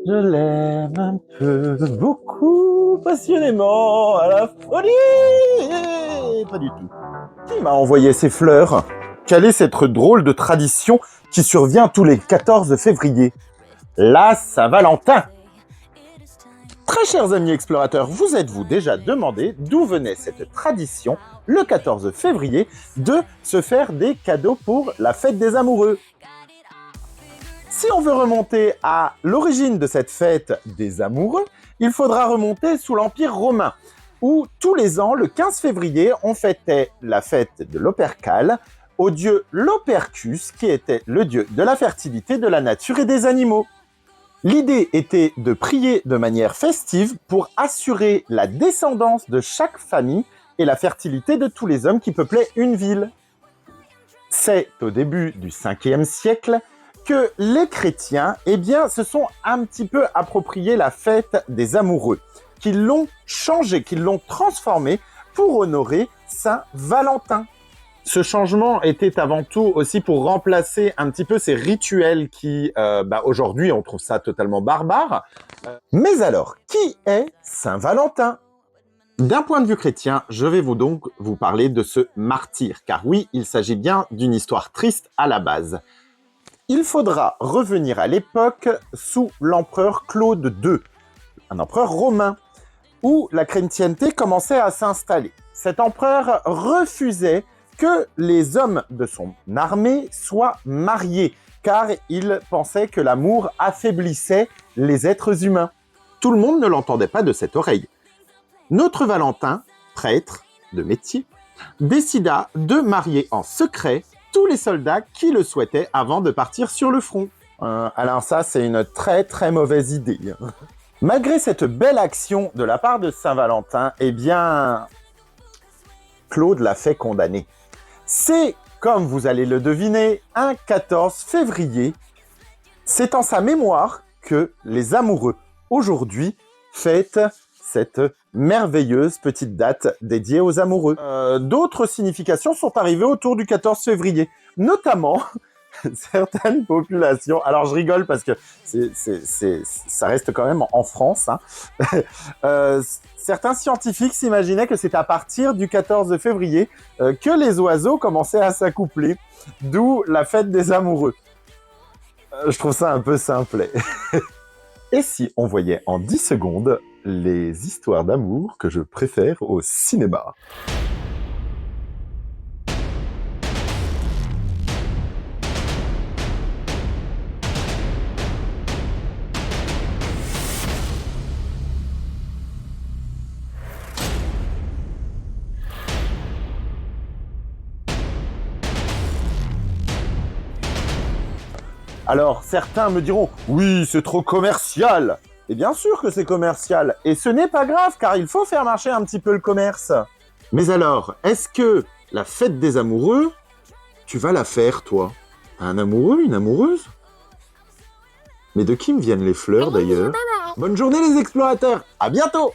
Je l'aime un peu, beaucoup, passionnément, à la folie. Pas du tout. Qui m'a envoyé ces fleurs? Quelle est cette drôle de tradition qui survient tous les 14 février? La Saint-Valentin. Très chers amis explorateurs, vous êtes-vous déjà demandé d'où venait cette tradition, le 14 février, de se faire des cadeaux pour la fête des amoureux? Si on veut remonter à l'origine de cette fête des amoureux, il faudra remonter sous l'Empire romain, où tous les ans, le 15 février, on fêtait la fête de l'Opercale au dieu Lopercus, qui était le dieu de la fertilité, de la nature et des animaux. L'idée était de prier de manière festive pour assurer la descendance de chaque famille et la fertilité de tous les hommes qui peuplaient une ville. C'est au début du 5e siècle que les chrétiens se sont un petit peu approprié la fête des amoureux, qu'ils l'ont changée, qu'ils l'ont transformée pour honorer Saint Valentin. Ce changement était avant tout aussi pour remplacer un petit peu ces rituels qui, aujourd'hui, on trouve ça totalement barbare. Mais alors, qui est Saint Valentin? D'un point de vue chrétien, je vais donc vous parler de ce martyr, car oui, il s'agit bien d'une histoire triste à la base. Il faudra revenir à l'époque sous l'empereur Claude II, un empereur romain, où la chrétienté commençait à s'installer. Cet empereur refusait que les hommes de son armée soient mariés, car il pensait que l'amour affaiblissait les êtres humains. Tout le monde ne l'entendait pas de cette oreille. Notre Valentin, prêtre de métier, décida de marier en secret tous les soldats qui le souhaitaient avant de partir sur le front. Alors ça, c'est une très très mauvaise idée. Malgré cette belle action de la part de Saint-Valentin, Claude l'a fait condamner. C'est, comme vous allez le deviner, un 14 février. C'est en sa mémoire que les amoureux, aujourd'hui, fêtent cette merveilleuse petite date dédiée aux amoureux. D'autres significations sont arrivées autour du 14 février, notamment certaines populations. Alors je rigole parce que ça reste quand même en France. Certains scientifiques s'imaginaient que c'est à partir du 14 février que les oiseaux commençaient à s'accoupler, d'où la fête des amoureux. Je trouve ça un peu simplet. Et si on voyait en 10 secondes les histoires d'amour que je préfère au cinéma? Alors, certains me diront « Oui, c'est trop commercial !» Et bien sûr que c'est commercial, et ce n'est pas grave, car il faut faire marcher un petit peu le commerce. Mais alors, est-ce que la fête des amoureux, tu vas la faire, toi? Un amoureux, une amoureuse? Mais de qui me viennent les fleurs, d'ailleurs? Bonne journée, les explorateurs! À bientôt!